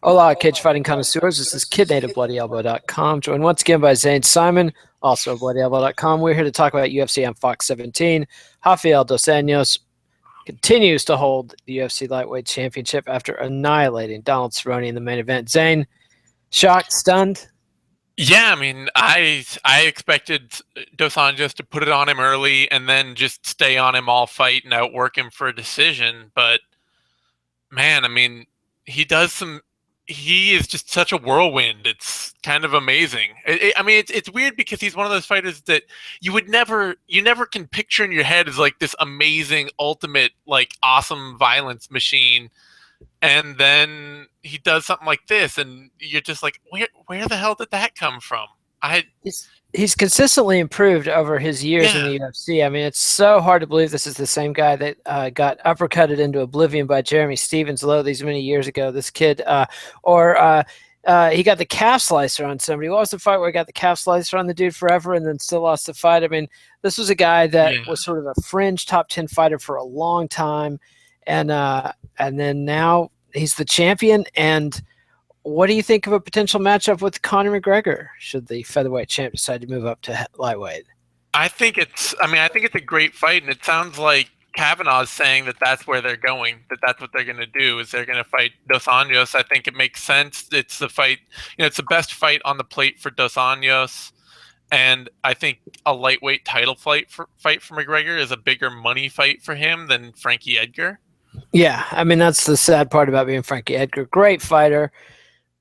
Hola, cage fighting connoisseurs. This is KidNativeBloodyElbow.com. Joined once again by Zane Simon, also BloodyElbow.com. We're here to talk about UFC on Fox 17. Rafael dos Anjos continues to hold the UFC lightweight championship after annihilating Donald Cerrone in the main event. Zane, shocked, stunned? Yeah, I mean, I expected Dos Anjos to put it on him early and then just stay on him all fight and outwork him for a decision. But man, I mean, he does some. He is just such a whirlwind. It's kind of amazing. I mean, it's weird because he's one of those fighters that you never can picture in your head as like this amazing, ultimate, like awesome violence machine, and then he does something like this, and you're just like, where the hell did that come from? I He's consistently improved over his years in Yeah, the UFC. I mean, it's so hard to believe this is the same guy that got uppercutted into oblivion by Jeremy Stevens Low these many years ago. This kid, he got the calf slicer on somebody. What was the fight where he got the calf slicer on the dude forever and then still lost the fight? I mean, this was a guy that yeah. was sort of a fringe top 10 fighter for a long time, and then now he's the champion. And what do you think of a potential matchup with Conor McGregor should the featherweight champ decide to move up to lightweight? I think it's. I mean, I think it's a great fight, and it sounds like Kavanaugh's saying that that's where they're going. That's what they're going to do. Is they're going to fight Dos Anjos. I think it makes sense. It's the fight. It's the best fight on the plate for Dos Anjos, and I think a lightweight title fight for McGregor is a bigger money fight for him than Frankie Edgar. Yeah, I mean that's the sad part about being Frankie Edgar. Great fighter,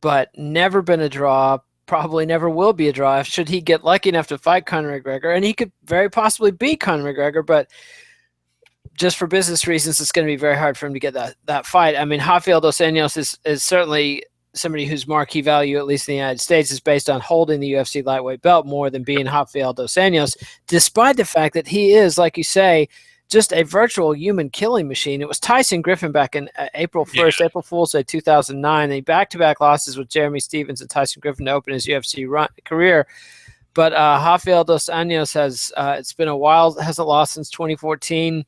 but never been a draw. Probably never will be a draw. Should he get lucky enough to fight Conor McGregor, and he could very possibly beat Conor McGregor, but just for business reasons, it's going to be very hard for him to get that fight. I mean, Rafael dos Anjos is certainly somebody whose marquee value, at least in the United States, is based on holding the UFC lightweight belt more than being Rafael dos Anjos, despite the fact that he is, like you say, just a virtual human killing machine. It was Tyson Griffin back in April 1st, Yeah, April Fool's Day 2009. They back-to-back losses with Jeremy Stevens and Tyson Griffin to open his UFC career. But Rafael dos Anjos has, it's been a while, hasn't lost since 2014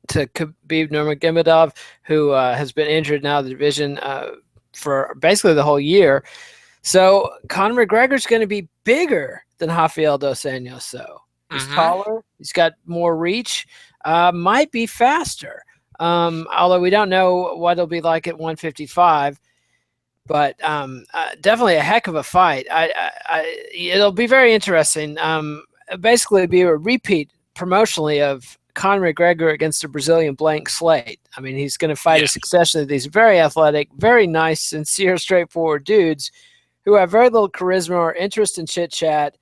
to Khabib Nurmagomedov, who has been injured now in the division for basically the whole year. So Conor McGregor's going to be bigger than Rafael dos Anjos. So he's taller, he's got more reach, might be faster. Although we don't know what it'll be like at 155. But definitely a heck of a fight. It'll be very interesting. Basically, it'll be a repeat promotionally of Conor McGregor against a Brazilian blank slate. I mean, he's going to fight a yeah, succession of these very athletic, very nice, sincere, straightforward dudes who have very little charisma or interest in chit chat,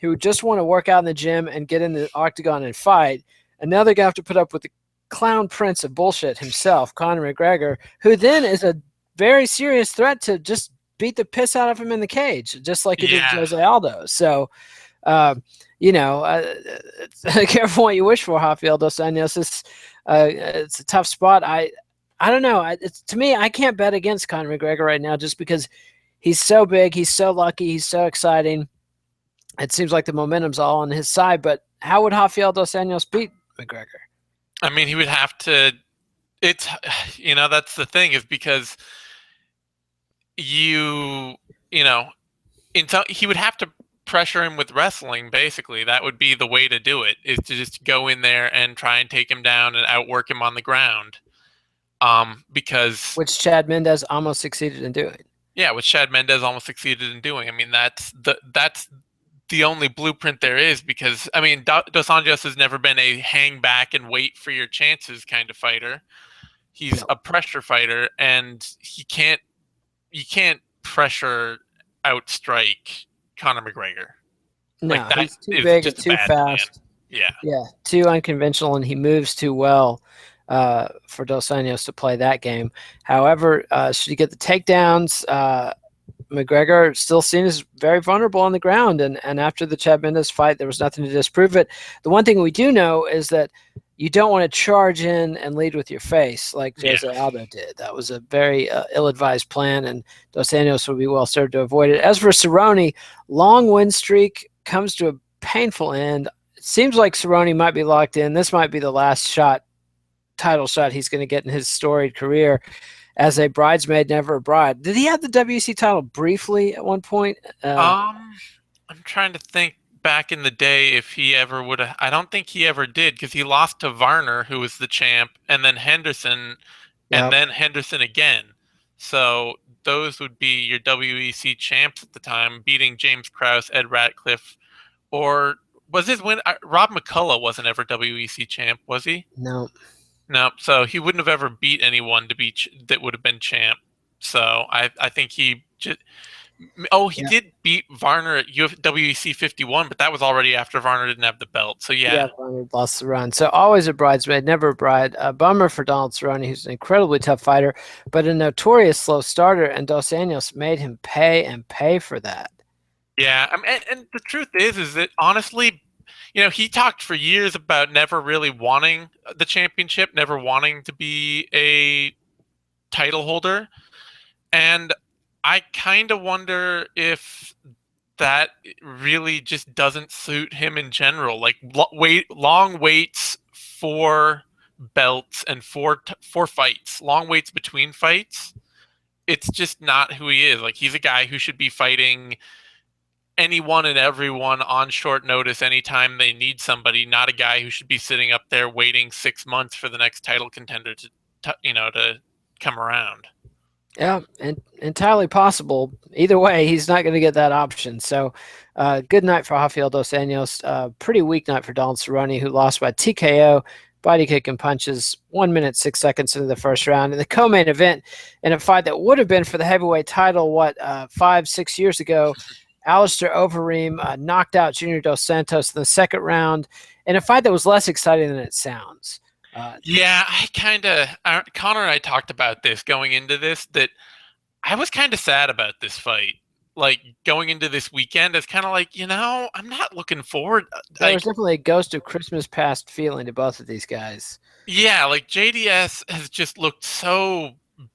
who just want to work out in the gym and get in the octagon and fight. And now they're going to have to put up with the clown prince of bullshit himself, Conor McGregor, who then is a very serious threat to just beat the piss out of him in the cage, just like he did yeah. Jose Aldo. So, you know, careful what you wish for, Rafael dos Anjos. It's a tough spot. I don't know. To me, I can't bet against Conor McGregor right now just because he's so big, he's so lucky, he's so exciting. It seems like the momentum's all on his side. But how would Rafael dos Anjos beat McGregor? I mean, he would have to. It's that's the thing is because you know he would have to pressure him with wrestling. Basically, that would be the way to do it, is to just go in there and try and take him down and outwork him on the ground. Because Which Chad Mendez almost succeeded in doing. yeah, which Chad Mendez almost succeeded in doing. I mean, that's the only blueprint there is, because I mean, Dos Anjos has never been a hang back and wait for your chances kind of fighter. He's No. a pressure fighter, and you can't pressure outstrike Conor McGregor. Like, No, that he's too is big and just a too bad plan. fast. Yeah. Yeah, too unconventional, and he moves too well for Dos Anjos to play that game. However, should he get the takedowns, McGregor still seen as very vulnerable on the ground. And after the Chad Mendes fight, there was nothing to disprove it. The one thing we do know is that you don't want to charge in and lead with your face like Yeah. Jose Aldo did. That was a very ill-advised plan, and Dos Anjos would be well served to avoid it. As for Cerrone, long win streak comes to a painful end. It seems like Cerrone might be locked in. This might be the last title shot he's going to get in his storied career. as a bridesmaid, never a bride. Did he have the WEC title briefly at one point? Um, I'm trying to think back in the day if he ever would have. I don't think he ever did because he lost to Varner, who was the champ, and then Henderson, and Yeah, then Henderson again. So those would be your WEC champs at the time, beating James Krause, Ed Ratcliffe, or was his win? Rob McCullough wasn't ever WEC champ, was he? no, No, so he wouldn't have ever beat anyone to be that would have been champ. So I think he just. Oh, he yeah, did beat Varner at WEC 51, but that was already after Varner didn't have the belt. So yeah. yeah, Barnard lost the run, so always a bridesmaid, never a bride. A bummer for Donald Cerrone, who's an incredibly tough fighter, but a notorious slow starter, and Dos Anjos made him pay and pay for that. yeah. I mean, and the truth is that honestly, he talked for years about never really wanting the championship, never wanting to be a title holder, and I kind of wonder if that really just doesn't suit him in general. Like long waits for belts and for fights, long waits between fights. It's just not who he is. Like he's a guy who should be fighting anyone and everyone on short notice anytime they need somebody, not a guy who should be sitting up there waiting 6 months for the next title contender to come around. Yeah, and entirely possible. Either way, he's not going to get that option. So, good night for Rafael Dos Anjos. Pretty weak night for Donald Cerrone, who lost by TKO, body kick and punches, 1 minute 6 seconds into the first round. In the co-main event, in a fight that would have been for the heavyweight title, 5-6 years ago, Alistair Overeem knocked out Junior Dos Santos in the second round in a fight that was less exciting than it sounds. Yeah, Connor and I talked about this going into this, that I was kind of sad about this fight. Like going into this weekend, it's kind of like, I'm not looking forward. There Like, was definitely a ghost of Christmas past feeling to both of these guys. yeah, like JDS has just looked so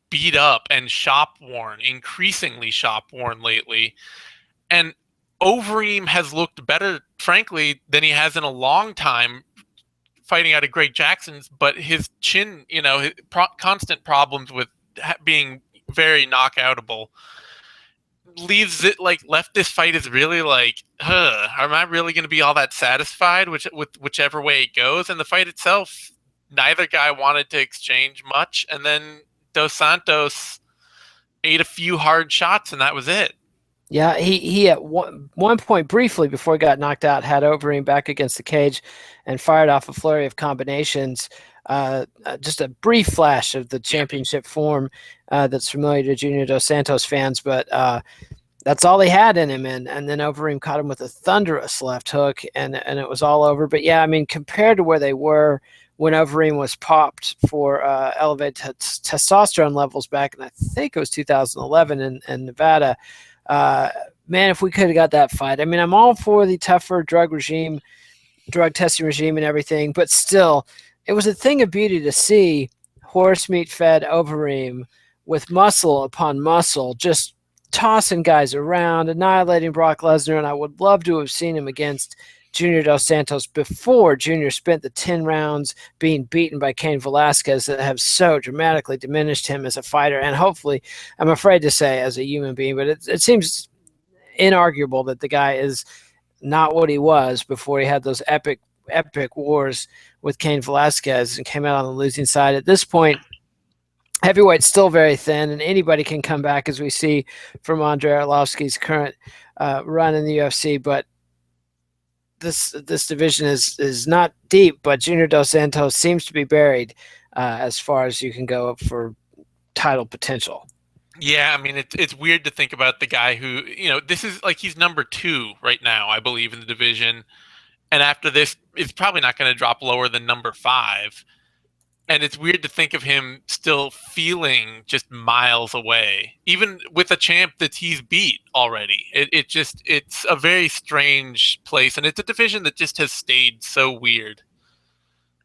beat up and shop worn, increasingly shop worn lately. And Overeem has looked better, frankly, than he has in a long time fighting out of Greg Jackson's, but his chin, his constant problems with being very knockoutable leaves it like left this fight is really like, am I really going to be all that satisfied with whichever way it goes? And the fight itself, neither guy wanted to exchange much, and then Dos Santos ate a few hard shots, and that was it. Yeah, he at one point briefly before he got knocked out had Overeem back against the cage and fired off a flurry of combinations. Just a brief flash of the championship form that's familiar to Junior Dos Santos fans, but that's all he had in him. And then Overeem caught him with a thunderous left hook, and it was all over. But yeah, I mean, compared to where they were when Overeem was popped for elevated testosterone levels back in, I think it was 2011 in Nevada, man, if we could have got that fight. I mean, I'm all for the tougher drug testing regime and everything, but still, it was a thing of beauty to see horse meat fed Overeem with muscle upon muscle, just tossing guys around, annihilating Brock Lesnar, and I would love to have seen him against Junior Dos Santos before Junior spent the 10 rounds being beaten by Cain Velasquez that have so dramatically diminished him as a fighter, and hopefully, I'm afraid to say, as a human being, but it seems inarguable that the guy is not what he was before he had those epic wars with Cain Velasquez and came out on the losing side. At this point, heavyweight's still very thin, and anybody can come back, as we see from Andrei Arlovsky's current run in the UFC. But this division is not deep, but Junior Dos Santos seems to be buried as far as you can go for title potential. Yeah, I mean, it's weird to think about the guy who, this is like he's number 2 right now, I believe, in the division. And after this, it's probably not going to drop lower than number 5. And it's weird to think of him still feeling just miles away, even with a champ that he's beat already. It's a very strange place. And it's a division that just has stayed so weird.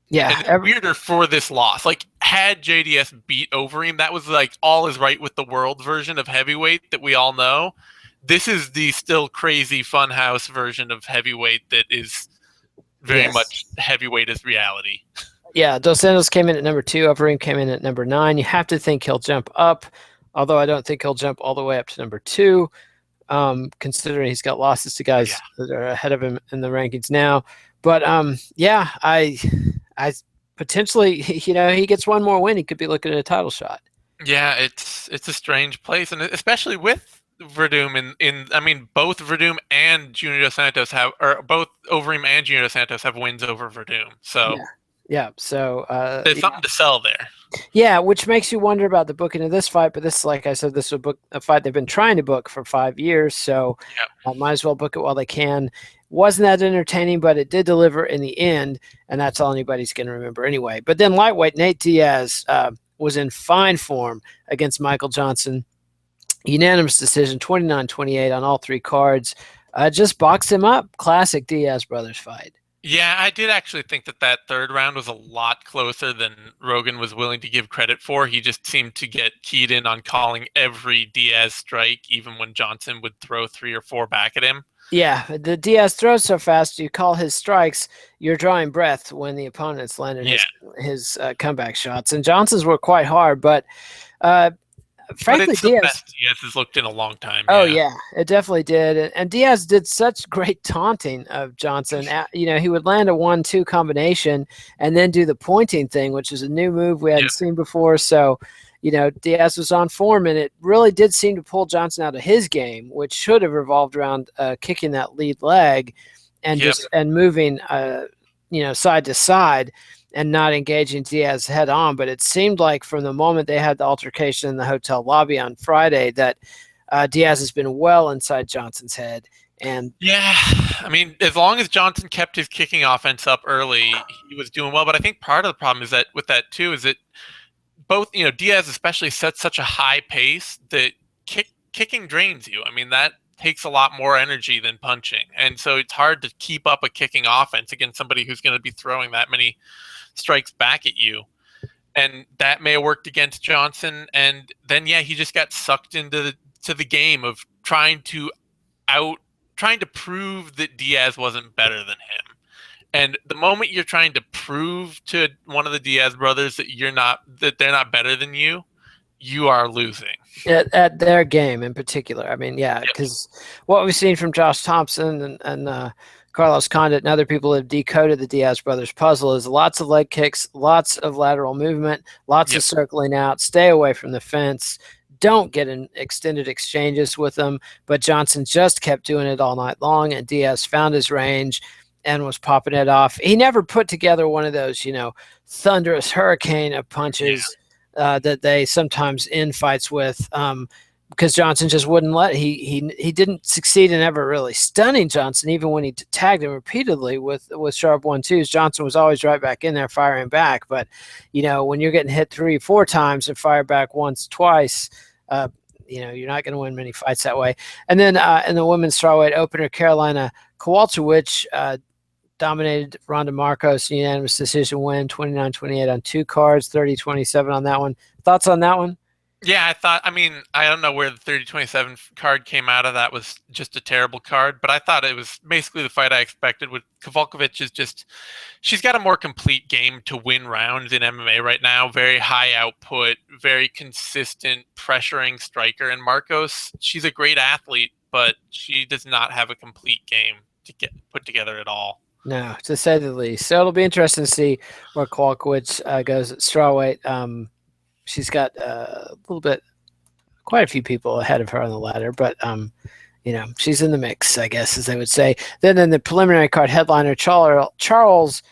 Yeah, And it's weirder for this loss. Like, had JDS beat Overeem, that was like all is right with the world version of heavyweight that we all know. This is the still crazy funhouse version of heavyweight that is very yes. much heavyweight as reality. Yeah, Dos Anjos came in at number 2. Overeem came in at number 9. You have to think he'll jump up, although I don't think he'll jump all the way up to number 2, considering he's got losses to Yeah. guys that are ahead of him in the rankings now. But yeah, I potentially, he gets one more win, he could be looking at a title shot. Yeah, it's a strange place, and especially with Verdum in I mean, both Verdum and Junior Dos Santos have, or both Overeem and Junior Dos Santos have wins over Verdum. So Yeah. Yeah. So, there's something to sell there. yeah, which makes you wonder about the booking of this fight. But this, like I said, this is a fight they've been trying to book for 5 years. So, Yeah. might as well book it while they can. Wasn't that entertaining, but it did deliver in the end, and that's all anybody's going to remember anyway. But then lightweight Nate Diaz was in fine form against Michael Johnson. Unanimous decision, 29-28 on all 3 cards. Just boxed him up. Classic Diaz brothers fight. Yeah, I did actually think that that third round was a lot closer than Rogan was willing to give credit for. He just seemed to get keyed in on calling every Diaz strike, even when Johnson would throw 3 or 4 back at him. Yeah, the Diaz throws so fast. You call his strikes. You're drawing breath when the opponent's landing Yeah. his comeback shots. And Johnson's were quite hard, but uh, But frankly, it's the Diaz. best Diaz has looked in a long time. Oh Yeah. yeah, it definitely did. And Diaz did such great taunting of Johnson. He would land a 1-2 combination and then do the pointing thing, which is a new move we hadn't Yep. seen before. So, Diaz was on form, and it really did seem to pull Johnson out of his game, which should have revolved around kicking that lead leg and Yep. just moving, side to side and not engaging Diaz head on. But it seemed like from the moment they had the altercation in the hotel lobby on Friday that Diaz has been well inside Johnson's head. And Yeah, I mean, as long as Johnson kept his kicking offense up early, he was doing well. But I think part of the problem is that with that too is that both, Diaz especially sets such a high pace that kicking drains you. I mean, that takes a lot more energy than punching, and so it's hard to keep up a kicking offense against somebody who's going to be throwing that many strikes back at you. And that may have worked against Johnson, and then he just got sucked into the game of trying to prove that Diaz wasn't better than him. And the moment you're trying to prove to one of the Diaz brothers that they're not better than you, you are losing. at their game in particular, I mean, yeah, Yep. because what we've seen from Josh Thompson and Carlos Condit and other people have decoded the Diaz brothers puzzle is lots of leg kicks, lots of lateral movement, lots Yep. of circling out, stay away from the fence. Don't get in extended exchanges with them. But Johnson just kept doing it all night long, and Diaz found his range and was popping it off. He never put together one of those, thunderous hurricane of punches that they sometimes end fights with. Because Johnson just wouldn't let he didn't succeed in ever really stunning Johnson, even when he tagged him repeatedly with sharp 1-2s. Johnson was always right back in there firing back. But when you're getting hit 3-4 times and fired back once, twice, you're not going to win many fights that way. And then in the women's strawweight opener, Carolina Kowalkiewicz dominated Ronda Marcos, unanimous decision win, 29-28 on 2 cards, 30-27 on that one. Thoughts on that one? Yeah, I mean, I don't know where the 30-27 card came out of. That was just a terrible card, but I thought it was basically the fight I expected. With Kowalkiewicz she's got a more complete game to win rounds in MMA right now. Very high output, very consistent pressuring striker. And Marcos, she's a great athlete, but she does not have a complete game to get put together at all. No, to say the least. So it'll be interesting to see where Kowalkiewicz goes at strawweight. She's got quite a few people ahead of her on the ladder, but she's in the mix, I guess, as they would say. Then in the preliminary card, headliner Charles,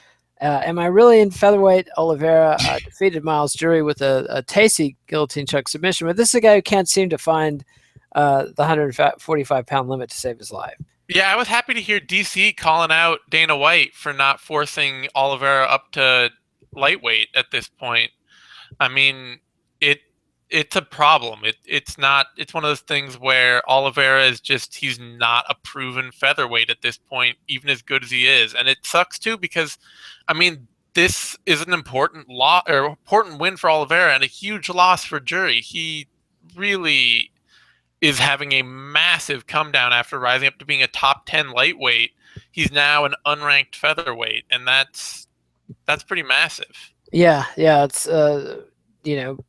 am I really in featherweight? Oliveira defeated Miles Jury with a tasty guillotine choke submission, but this is a guy who can't seem to find the 145-pound limit to save his life. Yeah, I was happy to hear DC calling out Dana White for not forcing Oliveira up to lightweight at this point. I mean, it's a problem. It's one of those things where Oliveira he's not a proven featherweight at this point, even as good as he is. And it sucks too because I mean, this is an important important win for Oliveira and a huge loss for Jury. He really is having a massive come down after rising up to being a top 10 lightweight. He's now an unranked featherweight, and that's That's pretty massive. Yeah, yeah, it's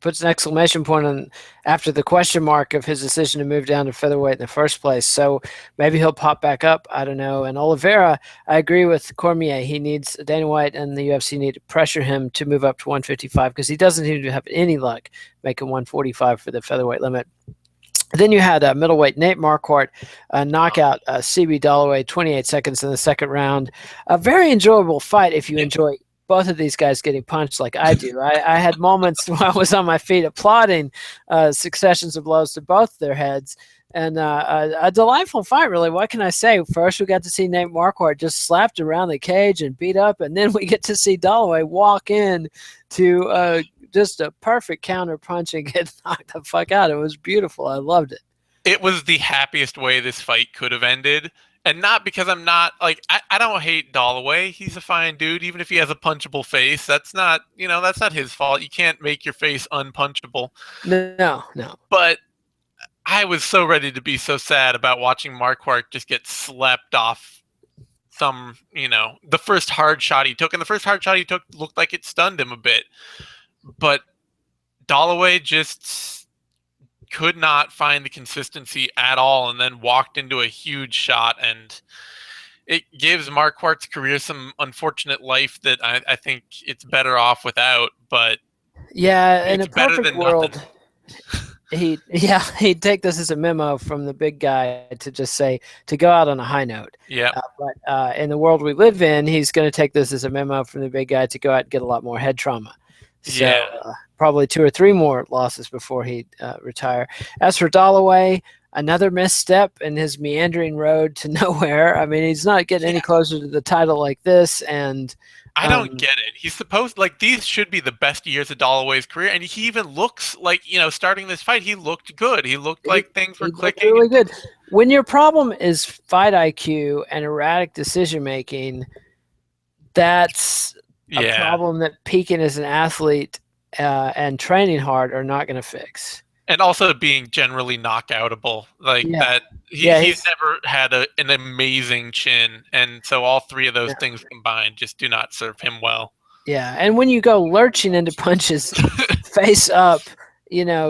puts an exclamation point on after the question mark of his decision to move down to featherweight in the first place. So maybe he'll pop back up. I don't know. And Oliveira, I agree with Cormier. He needs Dana White and the UFC need to pressure him to move up to 155 because he doesn't seem to have any luck making 145 for the featherweight limit. Then you had middleweight Nate Marquardt knock out CB Dollaway 28 seconds in the second round. A very enjoyable fight if you enjoy both of these guys getting punched like I do. I had moments where I was on my feet applauding successions of blows to both their heads. And a delightful fight, really. What can I say? First, we got to see Nate Marquardt just slapped around the cage and beat up, and then we get to see Dollaway walk in to just a perfect counter punch and get knocked the fuck out. It was beautiful. I loved it. It was the happiest way this fight could have ended. And not because I'm not like I don't hate Dalloway. He's a fine dude, even if he has a punchable face. That's not that's not his fault. You can't make your face unpunchable. No, no. But I was so ready to be so sad about watching Marquardt just get slept off some, the first hard shot he took. And the first hard shot he took looked like it stunned him a bit. But Dalloway just could not find the consistency at all and then walked into a huge shot. And it gives Marquardt's career some unfortunate life that I think it's better off without. But yeah, in a better perfect than world, nothing. he'd take this as a memo from the big guy to just say to go out on a high note. Yeah. But in the world we live in, he's going to take this as a memo from the big guy to go out and get a lot more head trauma. So probably 2 or 3 more losses before he'd retire. As for Dalloway, another misstep in his meandering road to nowhere. I mean, he's not getting any closer to the title like this, and I don't get it. He's supposed these should be the best years of Dalloway's career, and he even looks like starting this fight, he looked good. He looked like things were clicking. Really good. When your problem is fight IQ and erratic decision making, that's a problem that peaking as an athlete and training hard are not going to fix. And also being generally knockoutable, that. He's never had an amazing chin, and so all 3 of those things combined just do not serve him well. Yeah, and when you go lurching into punches, face up,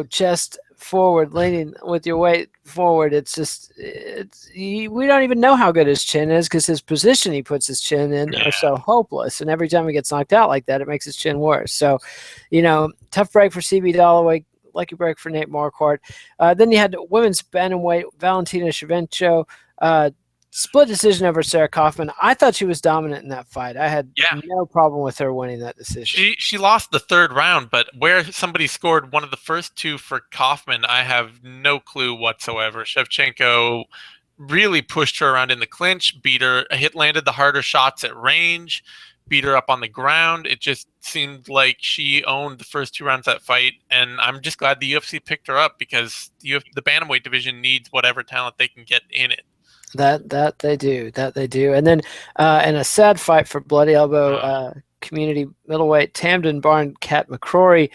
chest forward, leaning with your weight forward, we don't even know how good his chin is because his position he puts his chin in are so hopeless. And every time he gets knocked out like that, it makes his chin worse. So, tough break for CB Dollaway. Lucky break for Nate Marquardt. Then you had women's bantamweight Valentina Shevchenko split decision over Sarah Kaufman. I thought she was dominant in that fight. I had no problem with her winning that decision. She lost the 3rd round, but where somebody scored one of the first 2 for Kaufman, I have no clue whatsoever. Shevchenko really pushed her around in the clinch, beat her, landed the harder shots at range, beat her up on the ground. It just seemed like she owned the first 2 rounds of that fight, and I'm just glad the UFC picked her up because the bantamweight division needs whatever talent they can get in it. That they do. And then in a sad fight for Bloody Elbow community middleweight, Tamden Barn Cat McCrory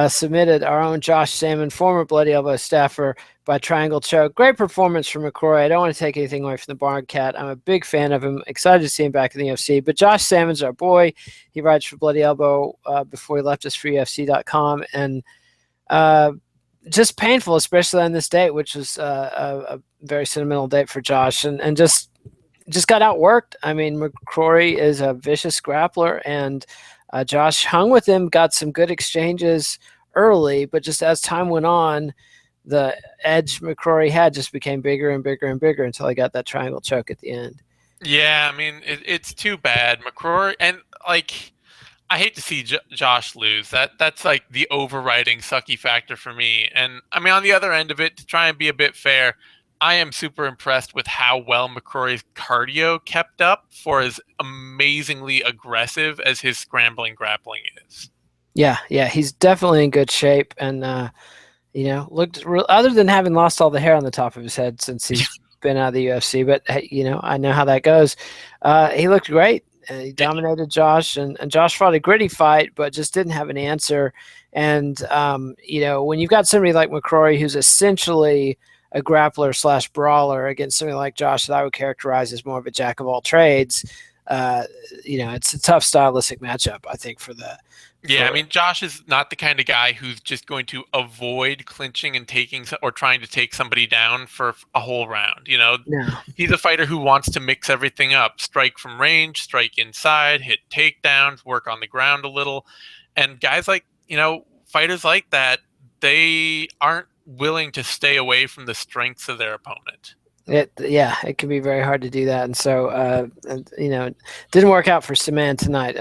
submitted our own Josh Salmon, former Bloody Elbow staffer, by triangle choke. Great performance from McCrory. I don't want to take anything away from the Barn Cat. I'm a big fan of him. Excited to see him back in the UFC. But Josh Salmon's our boy. He rides for Bloody Elbow before he left us for UFC.com. And just painful, especially on this date, which was a very sentimental date for Josh. And just got outworked. I mean, McCrory is a vicious grappler, and Josh hung with him, got some good exchanges early, but just as time went on, the edge McCrory had just became bigger and bigger and bigger until he got that triangle choke at the end. Yeah, I mean, it's too bad. McCrory, and I hate to see Josh lose. That's like the overriding sucky factor for me. And I mean, on the other end of it, to try and be a bit fair, I am super impressed with how well McCrory's cardio kept up for as amazingly aggressive as his scrambling grappling is. Yeah, he's definitely in good shape, and looked other than having lost all the hair on the top of his head since he's been out of the UFC. But I know how that goes. He looked great. He dominated Josh, and Josh fought a gritty fight, but just didn't have an answer. And when you've got somebody like McCrory who's essentially a grappler / brawler against somebody like Josh that I would characterize as more of a jack of all trades, it's a tough stylistic matchup, I think, for the. Yeah, I mean, Josh is not the kind of guy who's just going to avoid clinching and or trying to take somebody down for a whole round. No. He's a fighter who wants to mix everything up: strike from range, strike inside, hit takedowns, work on the ground a little. And guys fighters like that, they aren't willing to stay away from the strengths of their opponent. It can be very hard to do that, and so it didn't work out for Saman tonight.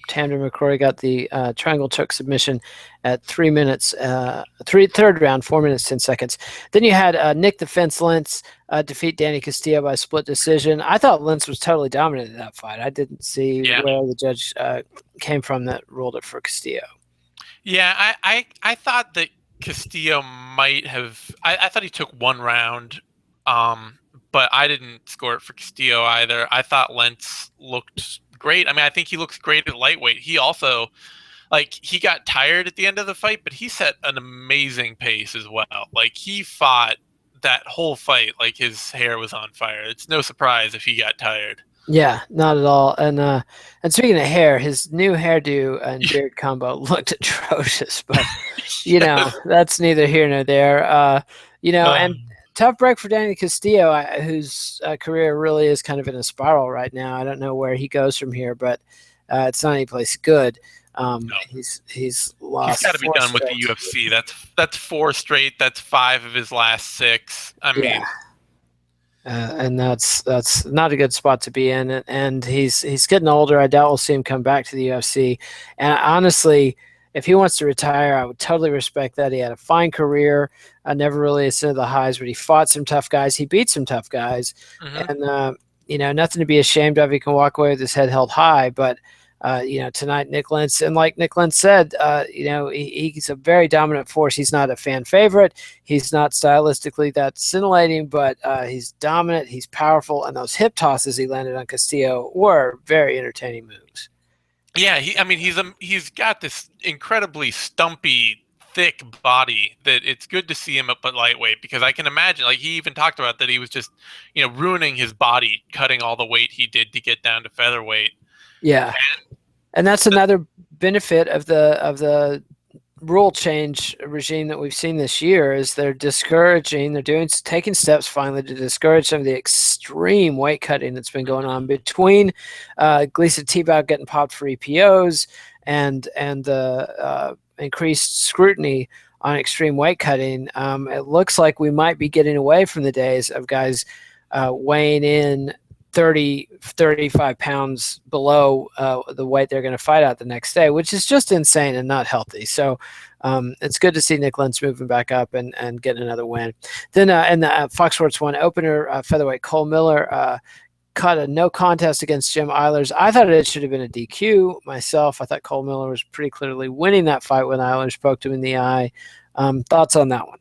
Tamden McCrory got the triangle choke submission at 3 minutes, third round, 4 minutes 10 seconds. Then you had Nick the Fence Lentz defeat Danny Castillo by split decision. I thought Lentz was totally dominant in that fight. I didn't see where the judge came from that ruled it for Castillo. Yeah, I thought that Castillo might have. I thought he took one round. But I didn't score it for Castillo either. I thought Lentz looked great. I mean, I think he looks great at lightweight. He also, he got tired at the end of the fight, but he set an amazing pace as well. He fought that whole fight like his hair was on fire. It's no surprise if he got tired. Yeah, not at all. And speaking of hair, his new hairdo and beard combo looked atrocious, but that's neither here nor there. And tough break for Danny Castillo, whose career really is kind of in a spiral right now. I don't know where he goes from here, but it's not any place good. No. He's lost. He's got to be done with the UFC. That's 4 straight. That's 5 of his last 6. I mean, and that's not a good spot to be in. And he's getting older. I doubt we'll see him come back to the UFC. And honestly, if he wants to retire, I would totally respect that. He had a fine career. I never really ascended the highs, but he fought some tough guys. He beat some tough guys. Mm-hmm. And, nothing to be ashamed of. He can walk away with his head held high. But, tonight, Nick Lentz, and like Nick Lentz said, he's a very dominant force. He's not a fan favorite. He's not stylistically that scintillating, but he's dominant. He's powerful. And those hip tosses he landed on Castillo were very entertaining moves. Yeah, he's got this incredibly stumpy, thick body that it's good to see him up at lightweight, because I can imagine, he even talked about that he was just, ruining his body, cutting all the weight he did to get down to featherweight. Yeah, and that's another benefit of the rule change regime that we've seen this year is they're taking steps finally to discourage some of the extreme weight cutting that's been going on between Gleason Tebow getting popped for EPOs and the increased scrutiny on extreme weight cutting. It looks like we might be getting away from the days of guys weighing in 35 pounds below the weight they're going to fight out the next day, which is just insane and not healthy. So it's good to see Nick Lentz moving back up and getting another win. Then in the Fox Sports 1 opener, featherweight Cole Miller caught a no contest against Jim Eilers. I thought it should have been a DQ myself. I thought Cole Miller was pretty clearly winning that fight when Eilers poked him in the eye. Thoughts on that one?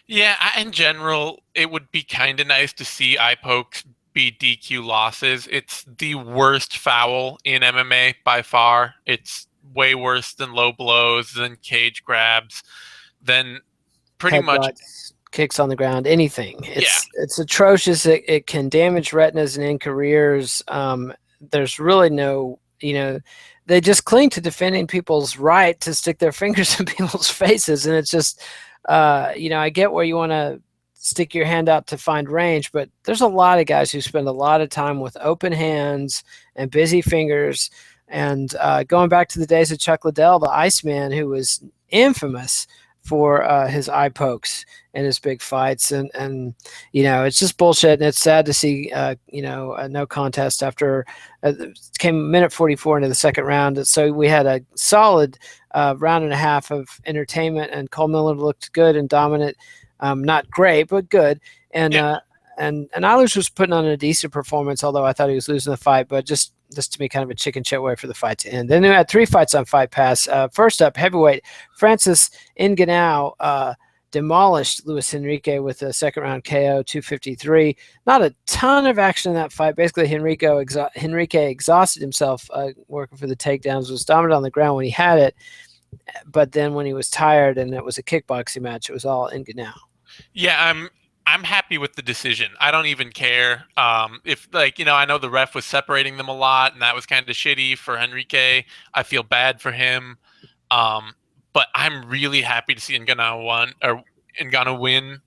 Yeah, in general, it would be kind of nice to see eye pokes be DQ losses. It's the worst foul in MMA by far. It's way worse than low blows, than cage grabs, than pretty much kicks on the ground, anything. It's atrocious. It can damage retinas and end careers. There's really no, they just cling to defending people's right to stick their fingers in people's faces. And it's just, I get where you want to stick your hand out to find range, but there's a lot of guys who spend a lot of time with open hands and busy fingers. And going back to the days of Chuck Liddell, the Iceman, who was infamous for his eye pokes in his big fights. And it's just bullshit. And it's sad to see, a no contest after came minute 44 into the second round. So we had a solid round and a half of entertainment, and Cole Miller looked good and dominant. Not great, but good. And Eilers was putting on a decent performance, although I thought he was losing the fight, but just to me, kind of a chicken shit way for the fight to end. Then we had 3 fights on Fight Pass. First up, heavyweight Francis Ngannou demolished Luis Henrique with a second round KO, 253. Not a ton of action in that fight. Basically, Henrique exhausted himself working for the takedowns, was dominant on the ground when he had it, but then when he was tired and it was a kickboxing match, it was all Ngannou. Yeah, I'm happy with the decision. I don't even care if, like, I know the ref was separating them a lot, and that was kind of shitty for Henrique. I feel bad for him, um, but I'm really happy to see Ngannou win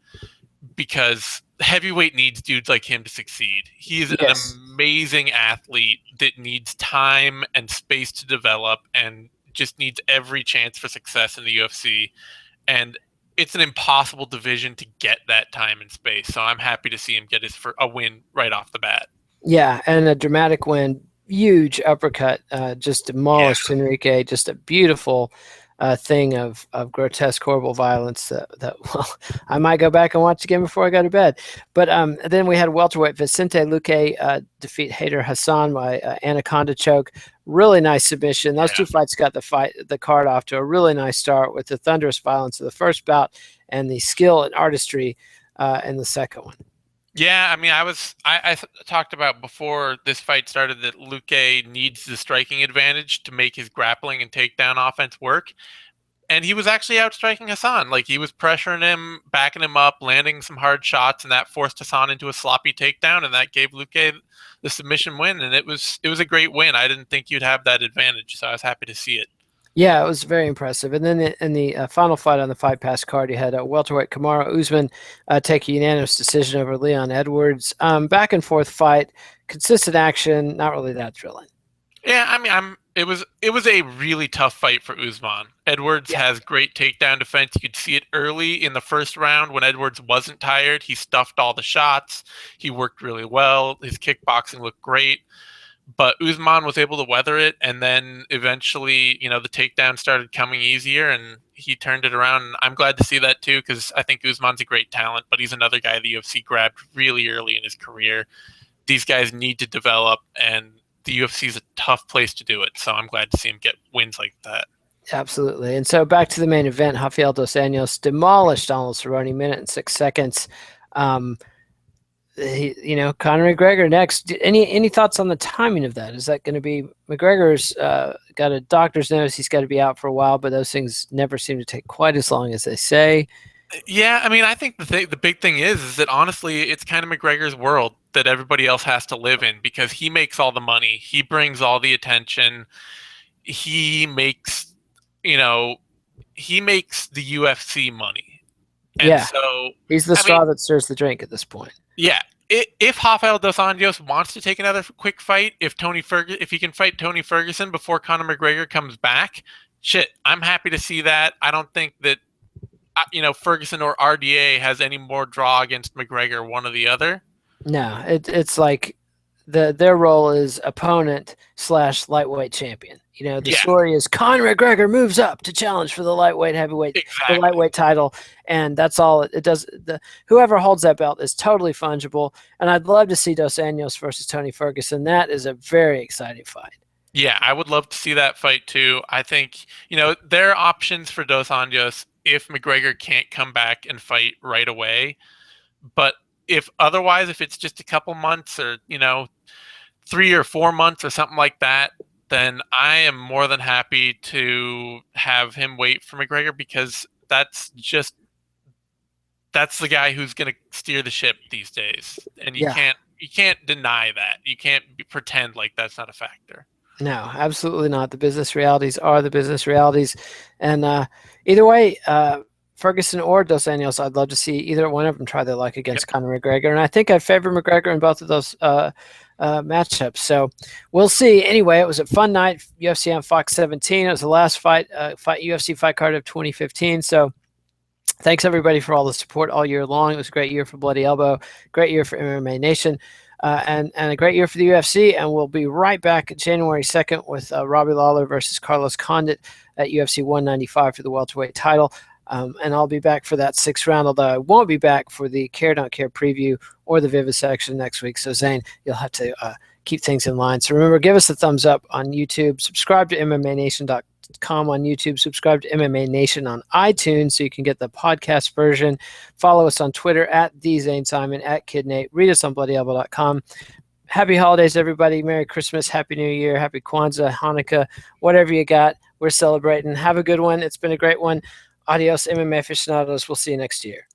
because heavyweight needs dudes like him to succeed. He's an Yes. amazing athlete that needs time and space to develop, and just needs every chance for success in the UFC. And it's an impossible division to get that time and space. So I'm happy to see him get a win right off the bat. Yeah, and a dramatic win, huge uppercut, just Yeah. demolished Enrique. Just a beautiful thing of grotesque, horrible violence. That well, I might go back and watch again before I go to bed. But then we had welterweight Vicente Luque defeat Hader Hassan by anaconda choke. Really nice submission. Those two fights got the card off to a really nice start with the thunderous violence of the first bout and the skill and artistry in the second one. Yeah, I mean, I talked about before this fight started that Luque needs the striking advantage to make his grappling and takedown offense work. And he was actually outstriking Hassan. Like, he was pressuring him, backing him up, landing some hard shots, and that forced Hassan into a sloppy takedown, and that gave Luque the submission win. And it was a great win. I didn't think you'd have that advantage, so I was happy to see it. Yeah, it was very impressive. And then in the final fight on the Fight Pass card, you had welterweight Kamaru Usman take a unanimous decision over Leon Edwards. Back and forth fight, consistent action, not really that thrilling. Yeah, I mean, it was a really tough fight for Usman. Edwards has great takedown defense. You could see it early in the first round when Edwards wasn't tired. He stuffed all the shots. He worked really well. His kickboxing looked great. But Usman was able to weather it, and then eventually, the takedown started coming easier, and he turned it around. And I'm glad to see that too, because I think Usman's a great talent, but he's another guy the UFC grabbed really early in his career. These guys need to develop, and the UFC is a tough place to do it. So I'm glad to see him get wins like that. Absolutely. And so back to the main event, Rafael dos Anjos demolished Donald Cerrone, minute and 6 seconds. Conor McGregor next. Any thoughts on the timing of that? Is that going to be McGregor's got a doctor's notice? He's got to be out for a while, but those things never seem to take quite as long as they say. Yeah, I mean, I think the big thing is that honestly, it's kind of McGregor's world that everybody else has to live in because he makes all the money, he brings all the attention, he makes the UFC money, and so he's the straw that stirs the drink at this point. Yeah, if Rafael dos Anjos wants to take another quick fight, if he can fight Tony Ferguson before Conor McGregor comes back, shit, I'm happy to see that. I don't think that Ferguson or RDA has any more draw against McGregor, one or the other. No, it's like their role is opponent / lightweight champion. The story is Conor McGregor moves up to challenge for the lightweight the lightweight title, and that's all it does. Whoever holds that belt is totally fungible, and I'd love to see Dos Anjos versus Tony Ferguson. That is a very exciting fight. Yeah, I would love to see that fight too. I think there are options for Dos Anjos if McGregor can't come back and fight right away, but if it's just a couple months or 3 or 4 months or something like that, then I am more than happy to have him wait for McGregor because that's the guy who's going to steer the ship these days, and you can't deny that. You can't pretend like that's not a factor. No, absolutely not. The business realities are the business realities, and either way, Ferguson or Dos Anjos, I'd love to see either one of them try their luck against Conor McGregor, and I think I favor McGregor in both of those matchups. So we'll see. Anyway, it was a fun night. UFC on Fox 17. It was the last UFC fight card of 2015. So thanks everybody for all the support all year long. It was a great year for Bloody Elbow, great year for MMA Nation, and a great year for the UFC. And we'll be right back January 2nd with Robbie Lawler versus Carlos Condit at UFC 195 for the welterweight title. And I'll be back for that 6th round, although I won't be back for the Care Don't Care preview or the Vivisection next week. So, Zane, you'll have to keep things in line. So remember, give us a thumbs up on YouTube. Subscribe to MMANation.com on YouTube. Subscribe to MMA Nation on iTunes so you can get the podcast version. Follow us on Twitter at @TheZaneSimon, @KidNate. Read us on BloodyElbow.com. Happy holidays, everybody. Merry Christmas, Happy New Year, Happy Kwanzaa, Hanukkah, whatever you got. We're celebrating. Have a good one. It's been a great one. Adios, MMA aficionados. We'll see you next year.